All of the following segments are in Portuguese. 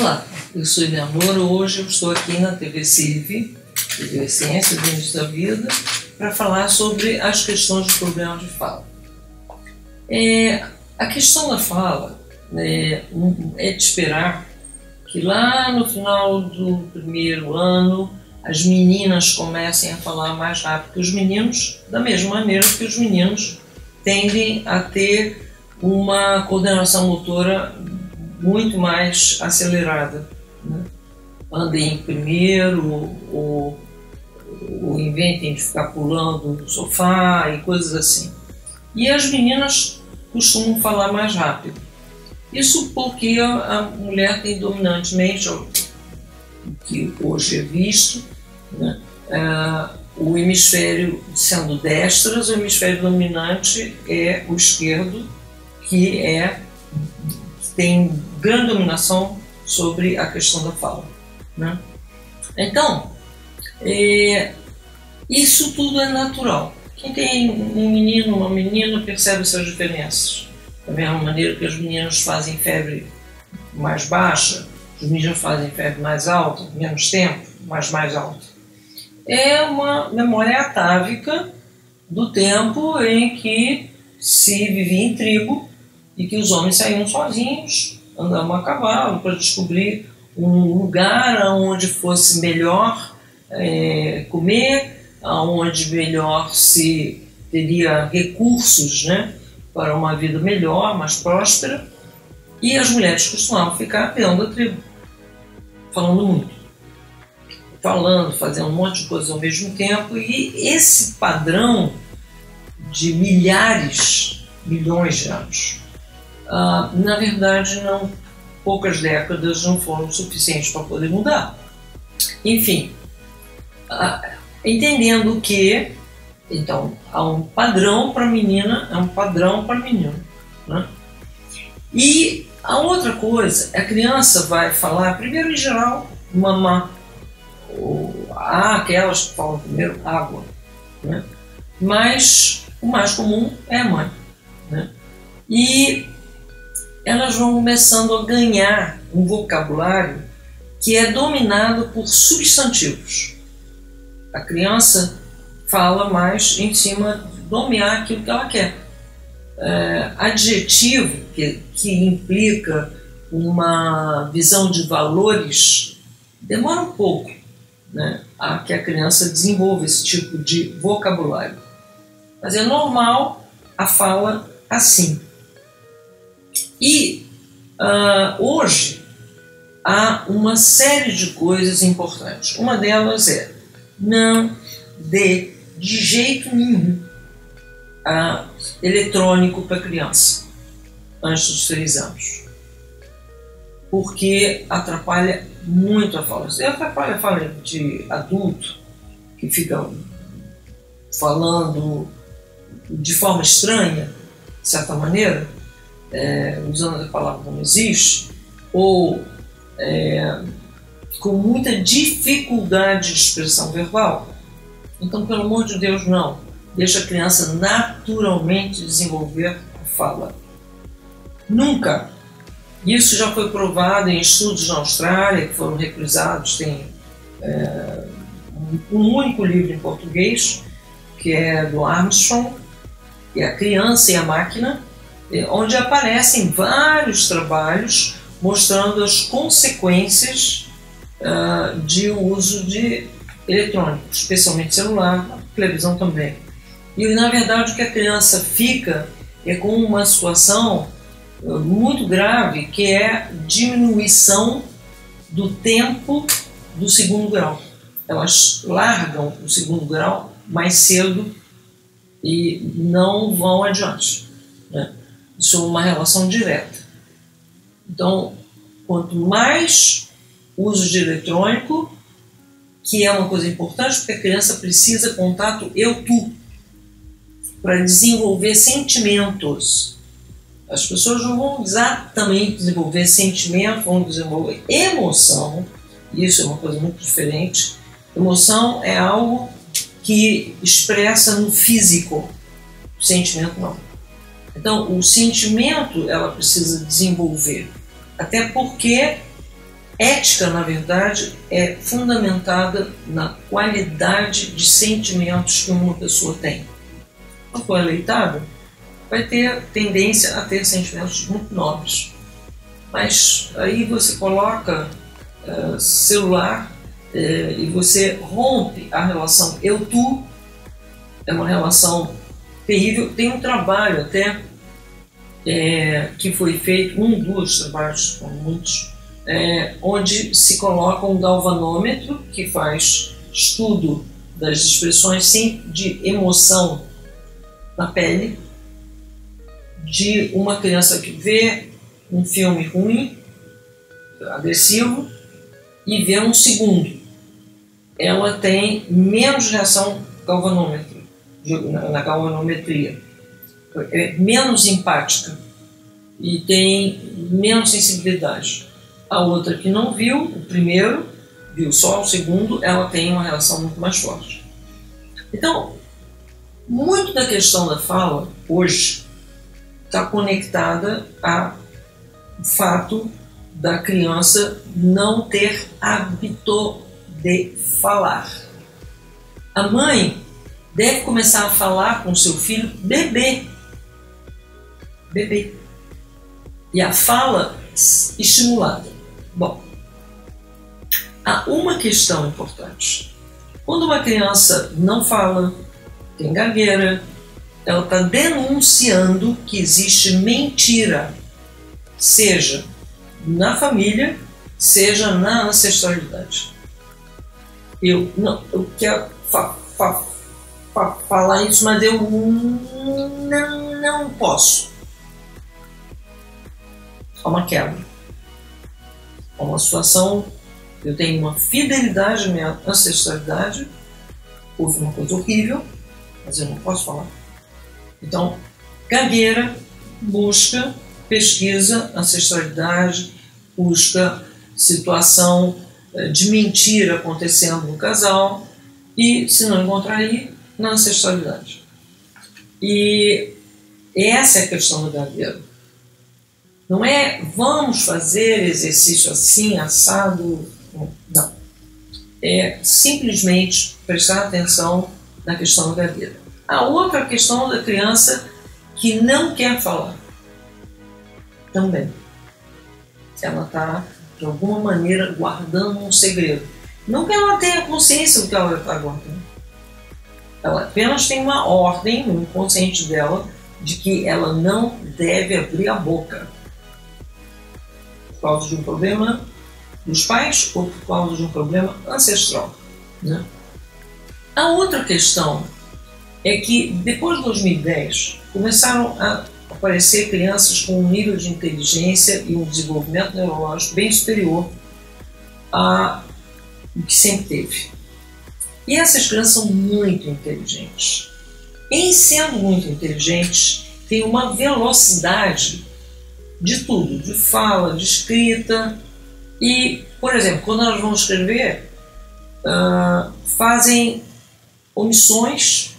Olá, eu sou Eleanor. Hoje eu estou aqui na TV CIV, TV Ciência do Início da Vida, para falar sobre as questões do problema de fala. A questão da fala é de esperar que lá no final do primeiro ano as meninas comecem a falar mais rápido que os meninos, da mesma maneira que os meninos tendem a ter uma coordenação motora muito mais acelerada, né? Andem primeiro, ou inventem de ficar pulando no sofá e coisas assim. E as meninas costumam falar mais rápido. Isso porque a mulher tem dominantemente, o que hoje é visto, né? O hemisfério sendo destras, o hemisfério dominante é o esquerdo, que tem grande dominação sobre a questão da fala, né? Então, isso tudo é natural. Quem tem um menino, uma menina, percebe essas diferenças. Da mesma maneira que os meninos fazem febre mais baixa, os meninos fazem febre mais alta, menos tempo, mas mais alta. É uma memória atávica do tempo em que se vivia em tribo e que os homens saíam sozinhos, andavam a cavalo para descobrir um lugar onde fosse melhor comer, onde melhor se teria recursos, né, para uma vida melhor, mais próspera. E as mulheres costumavam ficar peão da tribo, falando muito, fazendo um monte de coisas ao mesmo tempo. E esse padrão de milhões de anos, na verdade, poucas décadas não foram suficientes para poder mudar. Enfim, entendendo que, então, há um padrão para a menina, é um padrão para o menino, né? E a outra coisa, a criança vai falar, primeiro em geral, mamá, aquelas que falam primeiro água, né? Mas o mais comum é a mãe, né? E elas vão começando a ganhar um vocabulário que é dominado por substantivos. A criança fala mais em cima de nomear aquilo que ela quer. Adjetivo, que implica uma visão de valores, demora um pouco, né, a que a criança desenvolva esse tipo de vocabulário. Mas é normal a fala assim. E hoje há uma série de coisas importantes. Uma delas é não dê de jeito nenhum eletrônico para criança antes dos 3 anos, porque atrapalha muito a fala. Você atrapalha a fala de adulto que fica falando de forma estranha, de certa maneira, usando a palavra que não existe, ou com muita dificuldade de expressão verbal. Então, pelo amor de Deus, não. Deixa a criança naturalmente desenvolver a fala. Nunca. Isso já foi provado em estudos na Austrália, que foram reprisados. Tem um único livro em português, que é do Armstrong, que é A Criança e a Máquina, onde aparecem vários trabalhos mostrando as consequências de uso de eletrônico, especialmente celular, televisão também. E, na verdade, o que a criança fica é com uma situação muito grave, que é diminuição do tempo do segundo grau. Elas largam o segundo grau mais cedo e não vão adiante, né? Isso é uma relação direta. Então, quanto mais uso de eletrônico, que é uma coisa importante, porque a criança precisa contato eu-tu para desenvolver sentimentos. As pessoas não vão exatamente desenvolver sentimento, vão desenvolver emoção. Isso é uma coisa muito diferente. Emoção é algo que expressa no físico, o sentimento não. Então, o sentimento ela precisa desenvolver, até porque Ética, na verdade, é fundamentada na qualidade de sentimentos que uma pessoa tem. Quando for aleitada, vai ter tendência a ter sentimentos muito nobres. Mas aí você coloca celular e você rompe a relação eu-tu, é uma relação terrível. Tem um trabalho até que foi feito, dois trabalhos, com muitos, onde se coloca um galvanômetro que faz estudo das expressões de emoção na pele de uma criança que vê um filme ruim, agressivo, e vê um segundo. Ela tem menos reação na galvanometria, é menos empática e tem menos sensibilidade. A outra que não viu o primeiro, viu só o segundo, ela tem uma relação muito mais forte. Então, muito da questão da fala hoje está conectada ao fato da criança não ter hábito de falar. A mãe deve começar a falar com seu filho bebê. E a fala estimulada. Bom, há uma questão importante. Quando uma criança não fala, tem gagueira, ela está denunciando que existe mentira, seja na família, seja na ancestralidade. Eu quero falar isso, mas eu não posso. Há uma quebra. Há uma situação, eu tenho uma fidelidade à minha ancestralidade, houve uma coisa horrível, mas eu não posso falar. Então, gagueira, busca, pesquisa, ancestralidade, busca situação de mentira acontecendo no casal e, se não encontrar aí, na ancestralidade. E essa é a questão do gagueiro. Não é vamos fazer exercício assim, assado, não. É simplesmente prestar atenção na questão do gagueiro. A outra questão da criança que não quer falar. Também. Ela está, de alguma maneira, guardando um segredo. Não que ela tenha consciência do que ela está guardando. Ela apenas tem uma ordem no inconsciente dela de que ela não deve abrir a boca. Por causa de um problema dos pais ou por causa de um problema ancestral. Né? A outra questão é que, depois de 2010, começaram a aparecer crianças com um nível de inteligência e um desenvolvimento neurológico bem superior ao que sempre teve. E essas crianças são muito inteligentes. Em sendo muito inteligentes, tem uma velocidade de tudo, de fala, de escrita. E, por exemplo, quando elas vão escrever, fazem omissões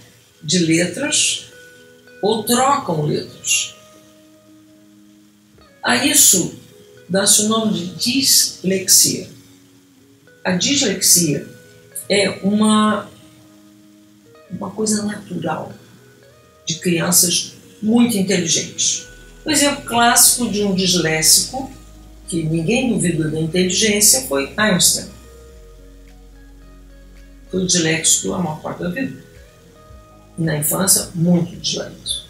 de letras ou trocam letras. A isso dá-se o nome de dislexia. A dislexia é uma coisa natural de crianças muito inteligentes. O exemplo clássico de um disléxico, que ninguém duvida da inteligência, foi Einstein. Foi disléxico a maior parte da vida. Na infância, muito disléxico.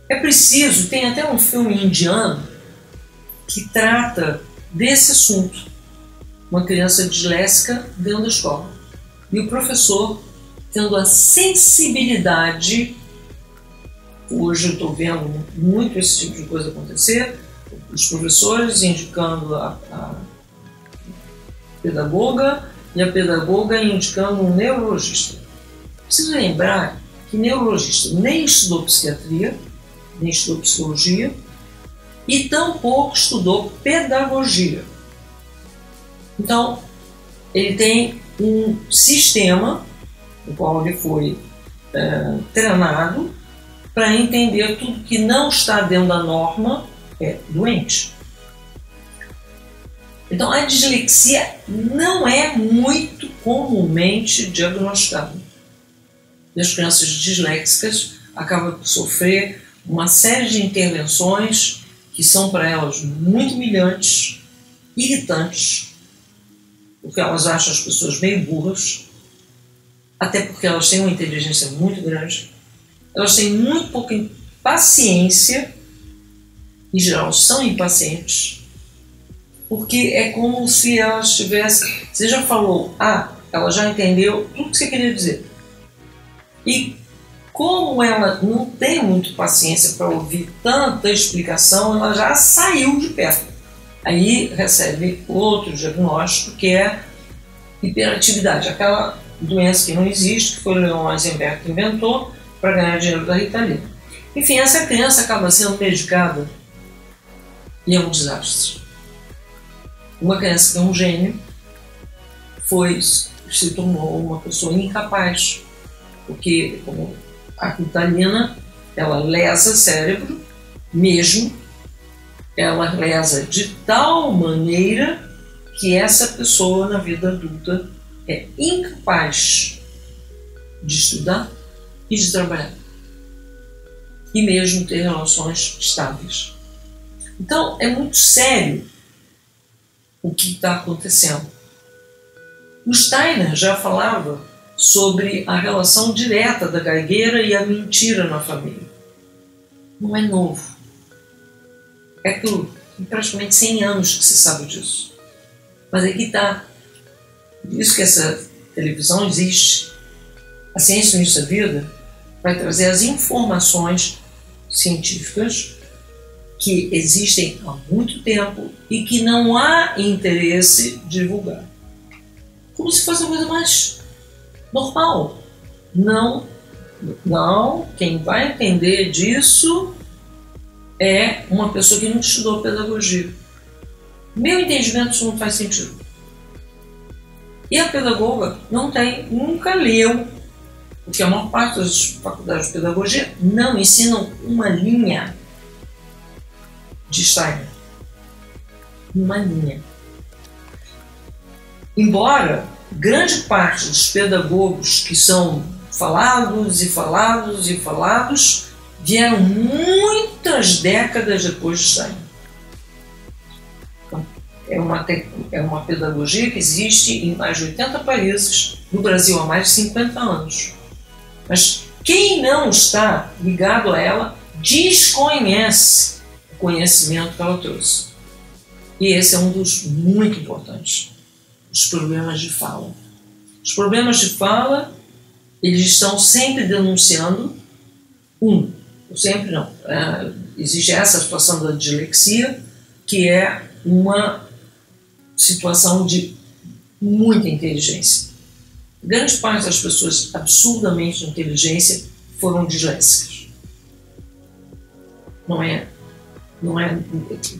É preciso, tem até um filme indiano que trata desse assunto. Uma criança disléxica dentro da escola. E o professor tendo a sensibilidade, hoje eu estou vendo muito esse tipo de coisa acontecer, os professores indicando a pedagoga e a pedagoga indicando um neurologista. Preciso lembrar que neurologista nem estudou psiquiatria, nem estudou psicologia e tampouco estudou pedagogia. Então, ele tem um sistema no qual ele foi treinado para entender tudo que não está dentro da norma é doente. Então, a dislexia não é muito comumente diagnosticada. E as crianças disléxicas acabam por sofrer uma série de intervenções que são para elas muito humilhantes, irritantes, porque elas acham as pessoas meio burras, até porque elas têm uma inteligência muito grande, elas têm muito pouca paciência, em geral são impacientes, porque é como se elas tivessem... Você já falou, ela já entendeu tudo que você queria dizer. E como ela não tem muito paciência para ouvir tanta explicação, ela já saiu de perto. Aí recebe outro diagnóstico, que é hiperatividade, aquela doença que não existe, que foi o Leon Eisenberg que inventou para ganhar dinheiro da Ritalina. Enfim, essa criança acaba sendo medicada e é um desastre. Uma criança que é um gênio se tornou uma pessoa incapaz, porque como a Ritalina, ela lesa o cérebro, mesmo, ela lesa de tal maneira que essa pessoa na vida adulta é incapaz de estudar e de trabalhar, e mesmo ter relações estáveis. Então é muito sério o que está acontecendo. O Steiner já falava sobre a relação direta da gagueira e a mentira na família. Não é novo. É aquilo, tem praticamente 100 anos que se sabe disso. Mas aqui está. Por isso que essa televisão existe. A Ciência no Início da Vida vai trazer as informações científicas que existem há muito tempo e que não há interesse de divulgar. Como se fosse uma coisa mais normal. Não, quem vai entender disso é uma pessoa que não estudou pedagogia. Meu entendimento, isso não faz sentido. E a pedagoga nunca leu, porque a maior parte das faculdades de pedagogia não ensinam uma linha de Steiner. Uma linha. Embora grande parte dos pedagogos que são falados e falados e falados vieram muitas décadas depois de Steiner. Então, é uma pedagogia que existe em mais de 80 países, no Brasil há mais de 50 anos. Mas quem não está ligado a ela desconhece o conhecimento que ela trouxe. E esse é um dos muito importantes. Os problemas de fala. Os problemas de fala, eles estão sempre denunciando sempre não. Existe essa situação da dislexia, que é uma situação de muita inteligência. Grande parte das pessoas absurdamente de inteligência foram disléxicas. Não é.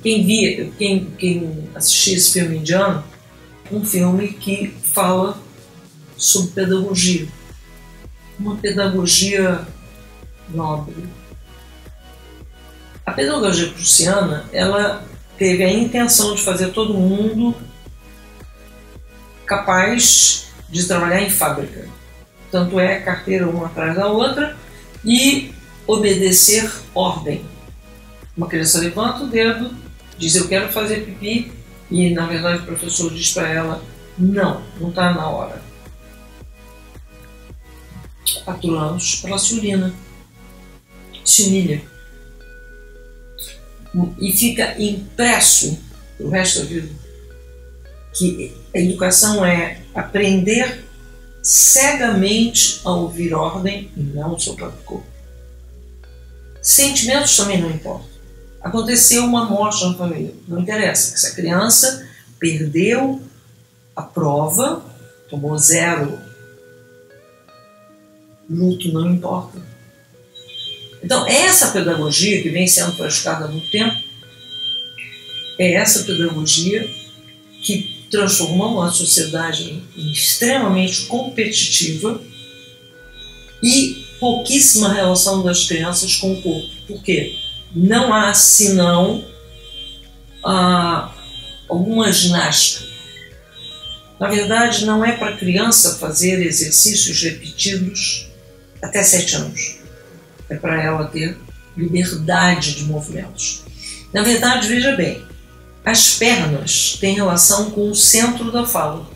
Quem assistia esse filme indiano, um filme que fala sobre pedagogia. Uma pedagogia nobre. A pedagogia prussiana, ela teve a intenção de fazer todo mundo capaz de trabalhar em fábrica. Tanto é carteira uma atrás da outra e obedecer ordem. Uma criança levanta o dedo, diz eu quero fazer pipi, e na verdade o professor diz para ela não está na hora. 4 anos, ela se urina, se humilha e fica impresso o resto da vida que a educação é aprender cegamente a ouvir ordem e não o seu próprio corpo. Sentimentos também não importam. Aconteceu uma morte na família, não interessa. Essa criança perdeu a prova, tomou 0, luto não importa. Então, essa pedagogia que vem sendo praticada há muito tempo, é essa pedagogia que transformou uma sociedade extremamente competitiva e pouquíssima relação das crianças com o corpo. Por quê? Não há senão alguma ginástica. Na verdade, não é para a criança fazer exercícios repetidos até 7 anos. É para ela ter liberdade de movimentos. Na verdade, veja bem, as pernas têm relação com o centro da fala.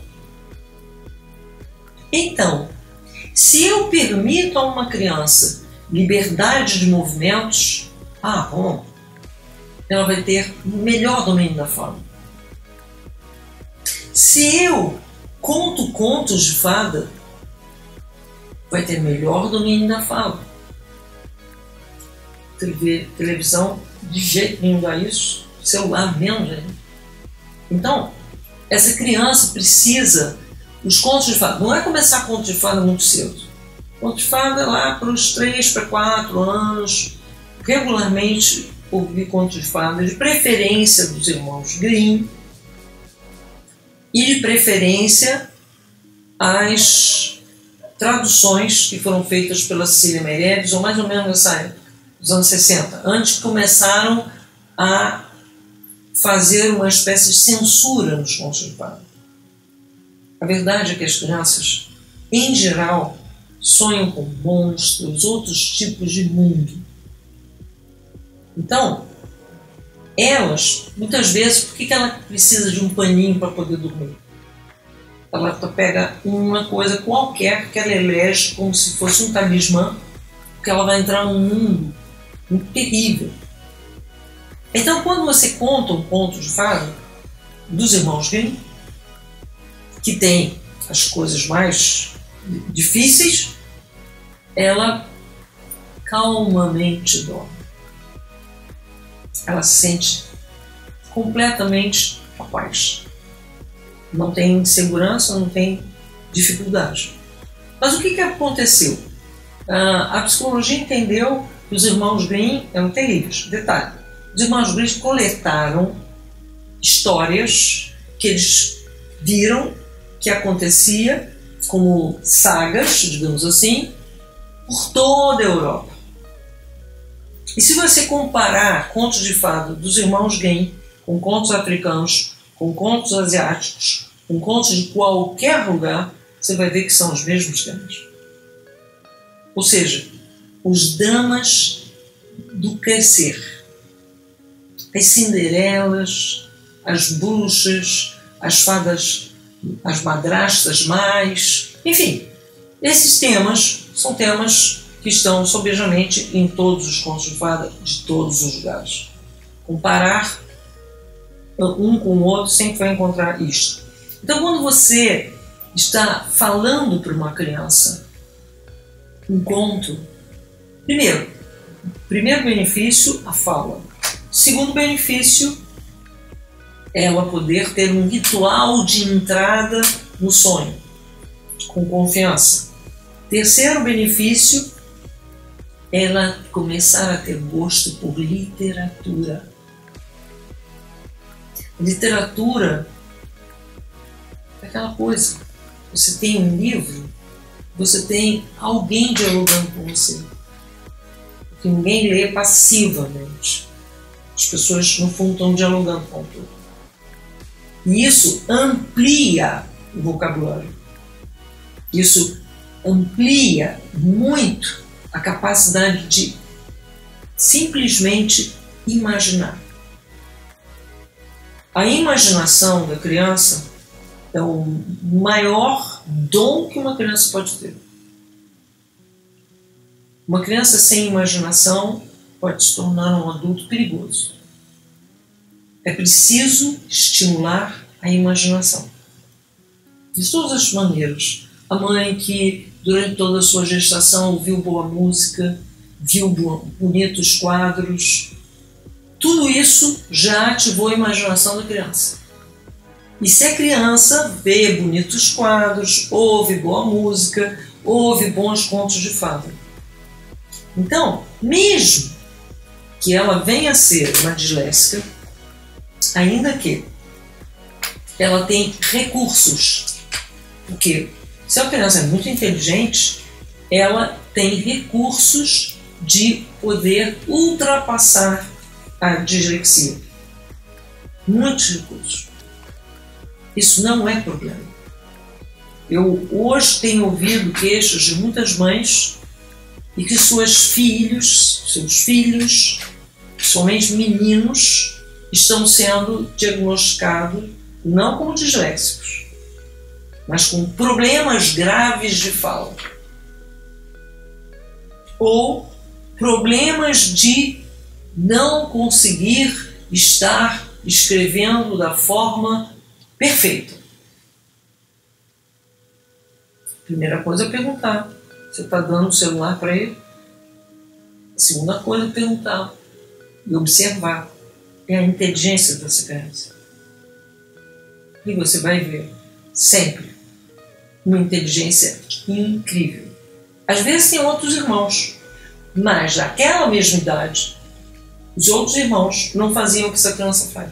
Então, se eu permito a uma criança liberdade de movimentos, bom, ela vai ter melhor domínio da fala. Se eu conto contos de fada, vai ter melhor domínio da fala. Televisão, de jeito nenhum dá isso. Celular menos ainda. Então, essa criança precisa, os contos de fada, não é começar contos de fada muito cedo. Conto de fada é lá para os 3 para 4 anos, regularmente ouvir contos de fada, de preferência dos irmãos Grimm, e de preferência as traduções que foram feitas pela Cecília Meirelles, ou mais ou menos nessa época, dos anos 60, antes que começaram a fazer uma espécie de censura nos contos de fada. A verdade é que as crianças, em geral, sonham com monstros, outros tipos de mundo. Então, elas, muitas vezes, por que ela precisa de um paninho para poder dormir? Ela pega uma coisa qualquer que ela elege como se fosse um talismã, porque ela vai entrar num mundo muito terrível. Então, quando você conta um conto de fada dos irmãos Grimm, que tem as coisas mais difíceis, ela calmamente dorme. Ela se sente completamente capaz. Não tem insegurança, não tem dificuldade. Mas o que aconteceu? A psicologia entendeu que os irmãos Grimm eram terríveis. Detalhe, os irmãos Grimm coletaram histórias que eles viram que acontecia como sagas, digamos assim, por toda a Europa. E se você comparar contos de fada dos irmãos Grimm com contos africanos, com contos asiáticos, com contos de qualquer lugar, você vai ver que são os mesmos temas. Ou seja, os dramas do crescer. As Cinderelas, as bruxas, as fadas, as madrastas mais, enfim, esses temas são temas que estão sobejamente em todos os contos de fada de todos os lugares. Comparar um com o outro sempre vai encontrar isto. Então, quando você está falando para uma criança um conto, primeiro benefício, a fala. Segundo benefício, ela poder ter um ritual de entrada no sonho, com confiança. Terceiro benefício, ela começar a ter gosto por literatura. Literatura é aquela coisa, você tem um livro, você tem alguém dialogando com você. Porque ninguém lê passivamente. As pessoas, no fundo, estão dialogando com o autor. E isso amplia o vocabulário. Isso amplia muito a capacidade de simplesmente imaginar. A imaginação da criança é o maior dom que uma criança pode ter. Uma criança sem imaginação pode se tornar um adulto perigoso. É preciso estimular a imaginação. De todas as maneiras. A mãe que durante toda a sua gestação ouviu boa música, viu bonitos quadros, tudo isso já ativou a imaginação da criança. E se a criança vê bonitos quadros, ouve boa música, ouve bons contos de fada. Então, mesmo que ela venha a ser uma disléxica, ainda que ela tem recursos, porque se a criança é muito inteligente, ela tem recursos de poder ultrapassar a dislexia. Muitos recursos. Isso não é problema. Eu hoje tenho ouvido queixas de muitas mães e que seus filhos, principalmente meninos, estão sendo diagnosticados não como disléxicos, mas com problemas graves de fala ou problemas de não conseguir estar escrevendo da forma perfeita. Primeira coisa é perguntar: você está dando o celular para ele? A segunda coisa é perguntar e observar é a inteligência dessa criança. E você vai ver sempre uma inteligência incrível. Às vezes tem outros irmãos, mas naquela mesma idade, os outros irmãos não faziam o que essa criança faz.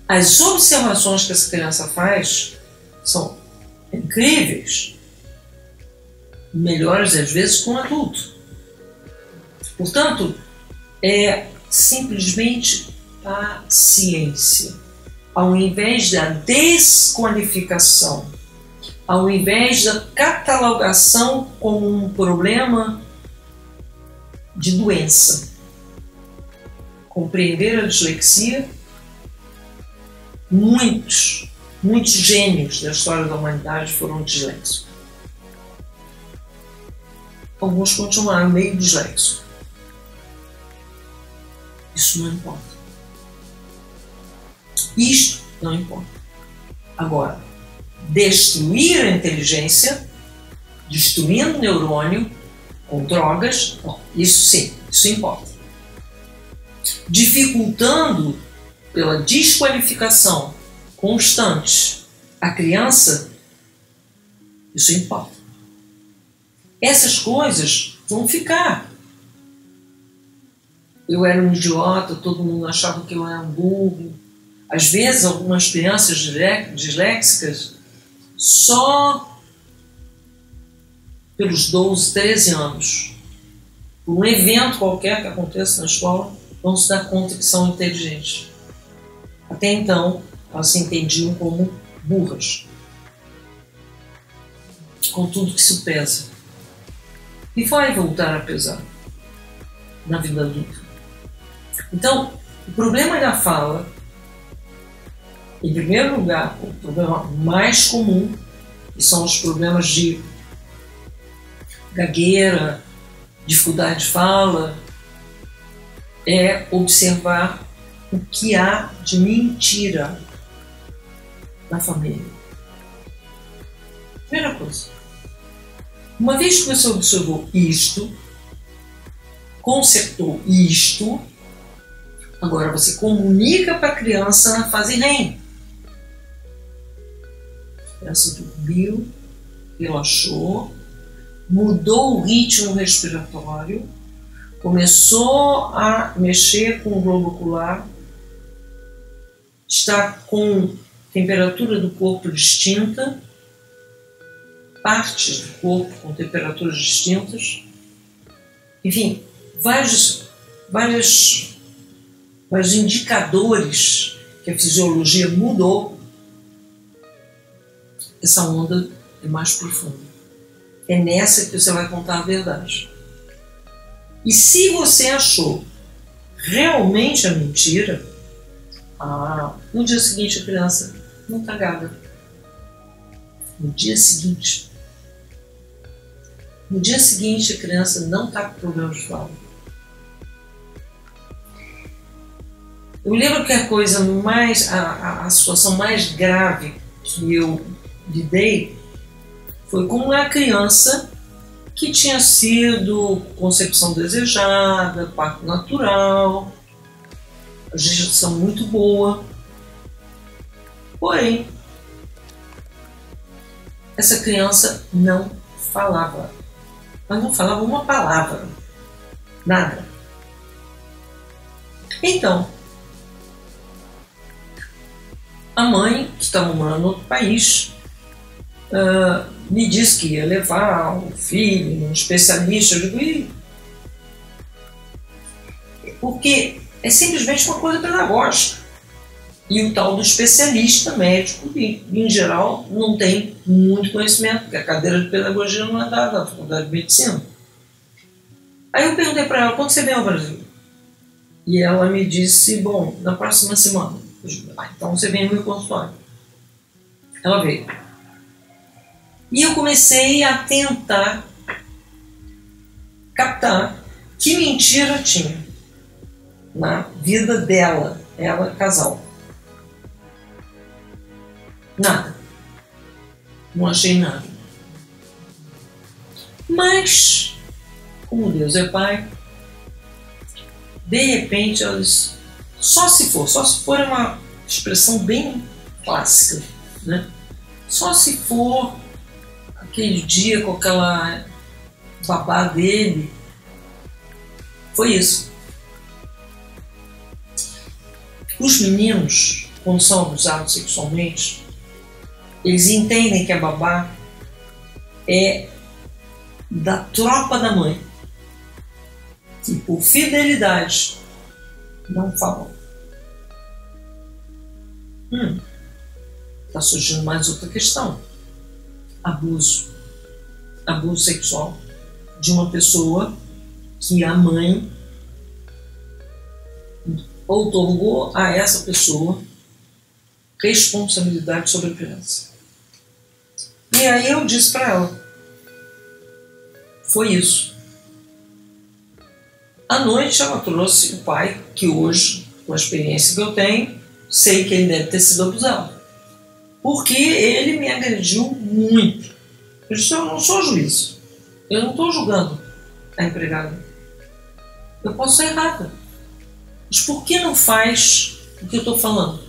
As observações que essa criança faz são incríveis, melhores às vezes com um adulto. Portanto, é simplesmente paciência. Ao invés da desqualificação, ao invés da catalogação como um problema de doença, compreender a dislexia, muitos gênios da história da humanidade foram disléxicos. Alguns continuaram meio disléxicos. Isso não importa. Isto não importa. Agora, destruir a inteligência, destruindo o neurônio com drogas, bom, isso sim, isso importa. Dificultando pela desqualificação constante a criança, isso importa. Essas coisas vão ficar. Eu era um idiota, todo mundo achava que eu era um burro. Às vezes, algumas crianças disléxicas, só pelos 12, 13 anos, por um evento qualquer que aconteça na escola, vão se dar conta que são inteligentes. Até então, elas se entendiam como burras, com tudo que se pesa. E vai voltar a pesar na vida adulta. Então, o problema da fala, em primeiro lugar, o problema mais comum, que são os problemas de gagueira, dificuldade de fala, é observar o que há de mentira na família. Primeira coisa. Uma vez que você observou isto, consertou isto, agora você comunica para a criança na fase REM. A criança dormiu, relaxou, mudou o ritmo respiratório, começou a mexer com o globo ocular, está com temperatura do corpo distinta, partes do corpo com temperaturas distintas, enfim, vários indicadores que a fisiologia mudou. Essa onda é mais profunda. É nessa que você vai contar a verdade. E se você achou realmente a mentira, no dia seguinte a criança não está gaga. No dia seguinte a criança não está com problemas de fala. Eu lembro que a coisa mais, a situação mais grave que eu lidei foi com uma criança que tinha sido concepção desejada, parto natural, a gestação muito boa. Porém, essa criança não falava. Ela não falava uma palavra. Nada. Então, a mãe, que estava morando em outro país, me disse que ia levar o filho, um especialista. Eu digo, porque é simplesmente uma coisa pedagógica. e o tal do especialista médico, que em geral não tem muito conhecimento, porque a cadeira de pedagogia não é dada na faculdade de medicina. Aí eu perguntei para ela: quando você vem ao Brasil? E ela me disse: bom, na próxima semana. Eu disse: então você vem no meu consultório. Ela veio. E eu comecei a tentar captar que mentira tinha na vida dela, ela casal. Nada. Não achei nada. Mas, como Deus é Pai, de repente ela disse: só se for é uma expressão bem clássica, né? Só se for aquele dia com aquela babá dele. Foi isso. Os meninos, quando são abusados sexualmente, eles entendem que a babá é da tropa da mãe, que por fidelidade não falam. Está surgindo mais outra questão. Abuso sexual de uma pessoa que a mãe outorgou a essa pessoa responsabilidade sobre a criança. E aí eu disse para ela: foi isso. À noite ela trouxe o pai, que hoje, com a experiência que eu tenho, sei que ele deve ter sido abusado, porque ele me agrediu muito. Eu disse: eu não sou juiz, eu não estou julgando a empregada, eu posso ser errada, mas por que não faz o que eu estou falando?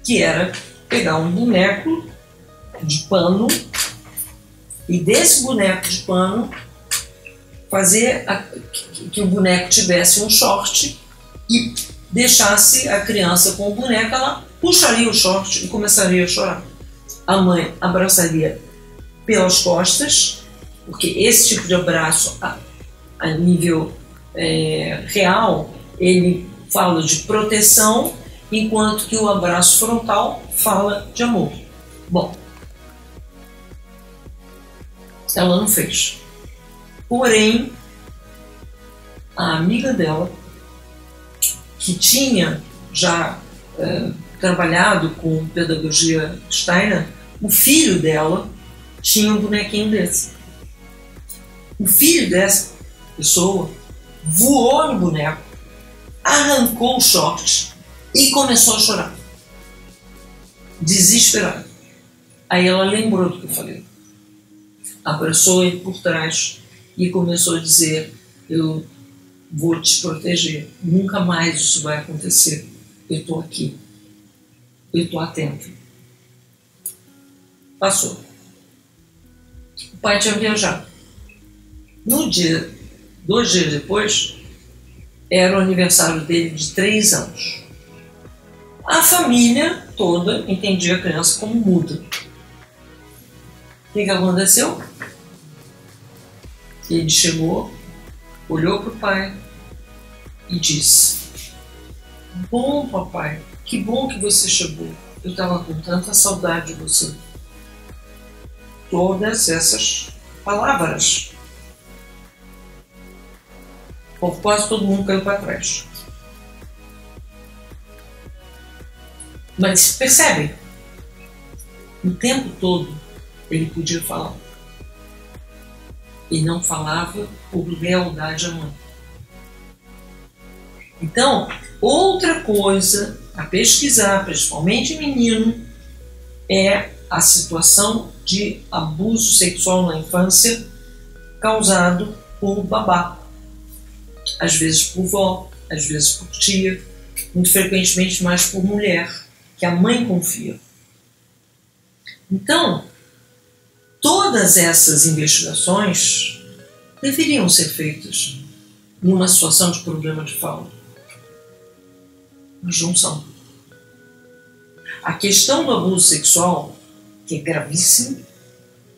Que era pegar um boneco de pano e desse boneco de pano fazer que o boneco tivesse um short e deixasse a criança com o boneco. Ela puxaria o short e começaria a chorar. A mãe abraçaria pelas costas, porque esse tipo de abraço a nível real, ele fala de proteção, enquanto que o abraço frontal fala de amor. Bom, ela não fez. Porém, a amiga dela, que tinha já trabalhado com pedagogia Steiner, o filho dela tinha um bonequinho desse. O filho dessa pessoa voou no boneco, arrancou o short e começou a chorar, desesperada. Aí ela lembrou do que eu falei, abraçou ele por trás e começou a dizer: eu vou te proteger, nunca mais isso vai acontecer, eu estou aqui, eu estou atento. Passou. O pai tinha viajado. No dia, 2 dias depois, era o aniversário dele de 3 anos. A família toda entendia a criança como muda. O que aconteceu? Ele chegou, olhou para o pai e disse: bom, papai, que bom que você chegou. Eu estava com tanta saudade de você. Todas essas palavras. Quase todo mundo caiu para trás. Mas percebem? O tempo todo ele podia falar. E não falava por lealdade à mãe. Então, outra coisa a pesquisar, principalmente menino, é a situação de abuso sexual na infância causado por babá. Às vezes por vó, às vezes por tia, muito frequentemente mais por mulher, que a mãe confia. Então, todas essas investigações deveriam ser feitas numa situação de problema de fala. Mas não são. A questão do abuso sexual, que é gravíssimo,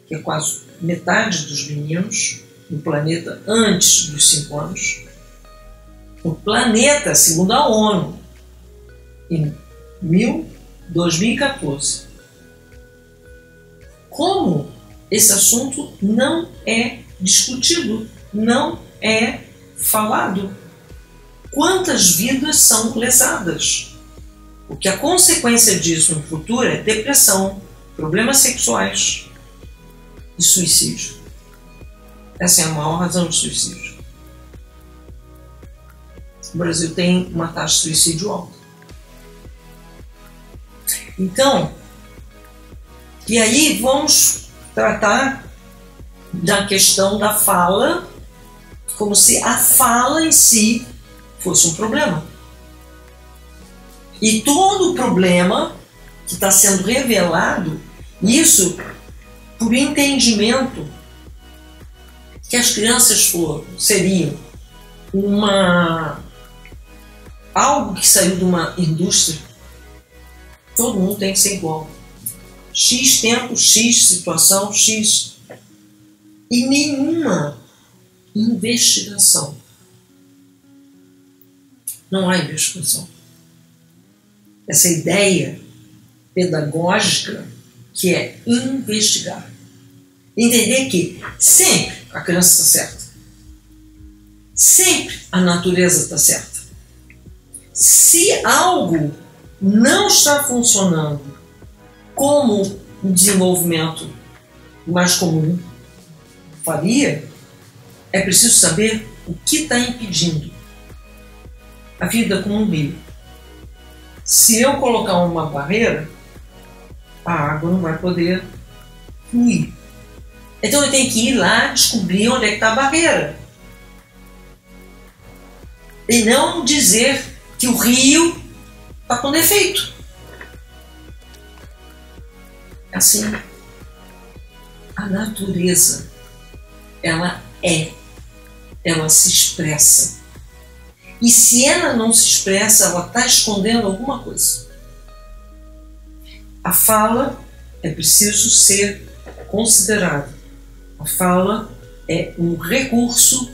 que é quase metade dos meninos no planeta antes dos 5 anos, o planeta, segundo a ONU, e 2014. Como esse assunto não é discutido, não é falado? Quantas vidas são lesadas? Porque a consequência disso no futuro é depressão, problemas sexuais e suicídio. Essa é a maior razão de suicídio. O Brasil tem uma taxa de suicídio alta. Então, e aí vamos tratar da questão da fala, como se a fala em si fosse um problema. E todo o problema que está sendo revelado, isso por entendimento que as crianças seriam algo que saiu de uma indústria. Todo mundo tem que ser igual. X tempo, X situação, X. E nenhuma investigação. Não há investigação. Essa ideia pedagógica que é investigar. Entender que sempre a criança está certa. Sempre a natureza está certa. Se algo não está funcionando como um desenvolvimento mais comum faria, é preciso saber o que está impedindo. A vida como um rio. Se eu colocar uma barreira, a água não vai poder fluir. Então eu tenho que ir lá descobrir onde é que está a barreira. E não dizer que o rio está com defeito. Assim, a natureza, ela se expressa. E se ela não se expressa, ela está escondendo alguma coisa. A fala é preciso ser considerada. A fala é um recurso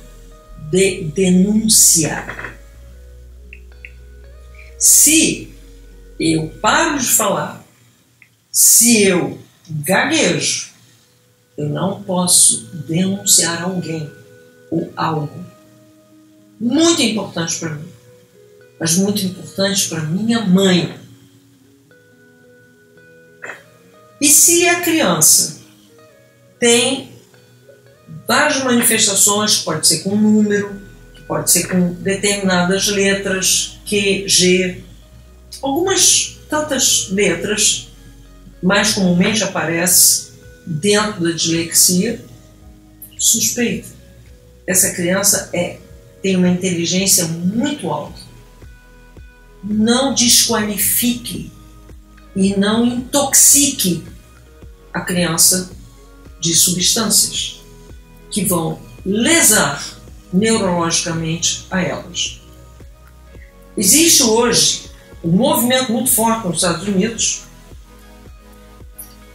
de denúncia. Se eu paro de falar, se eu gaguejo, eu não posso denunciar alguém ou algo. Muito importante para mim, mas muito importante para minha mãe. E se a criança tem várias manifestações, pode ser com número, pode ser com determinadas letras, Q, G, algumas tantas letras, mais comumente aparece dentro da dislexia, suspeita. Essa criança tem uma inteligência muito alta. Não desqualifique e não intoxique a criança de substâncias que vão lesar neurologicamente a elas. Existe hoje um movimento muito forte nos Estados Unidos,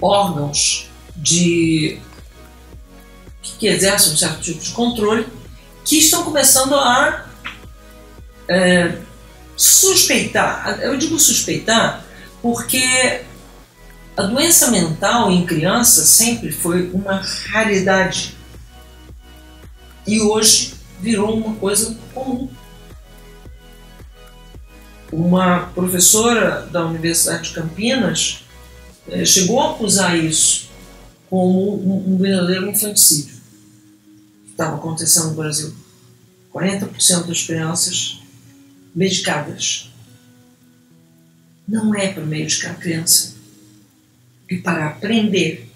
órgãos que exercem um certo tipo de controle, que estão começando a suspeitar. Eu digo suspeitar porque a doença mental em criança sempre foi uma raridade e hoje virou uma coisa comum. Uma professora da Universidade de Campinas chegou a acusar isso como um verdadeiro infanticídio que estava acontecendo no Brasil. 40% das crianças medicadas. Não é para medicar a criança, é para aprender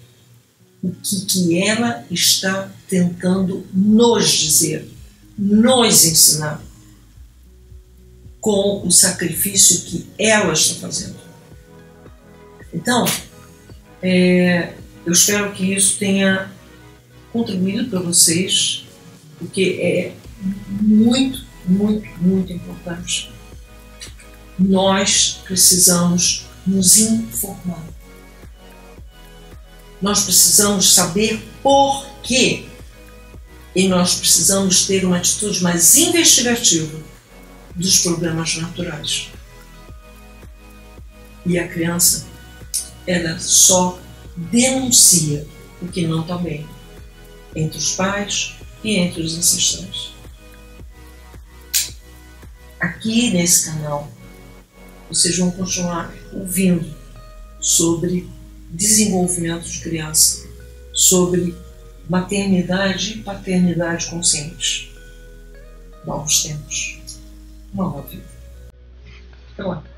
o que ela está tentando nos dizer, nos ensinar, com o sacrifício que ela está fazendo. Então, eu espero que isso tenha contribuído para vocês, porque é muito, muito, muito importante. Nós precisamos nos informar. Nós precisamos saber por quê. E nós precisamos ter uma atitude mais investigativa dos problemas naturais. E a criança, ela só denuncia o que não está bem entre os pais e entre os ancestrais. Aqui nesse canal, vocês vão continuar ouvindo sobre desenvolvimento de criança, sobre maternidade e paternidade conscientes. Novos tempos, uma nova vida. Até lá.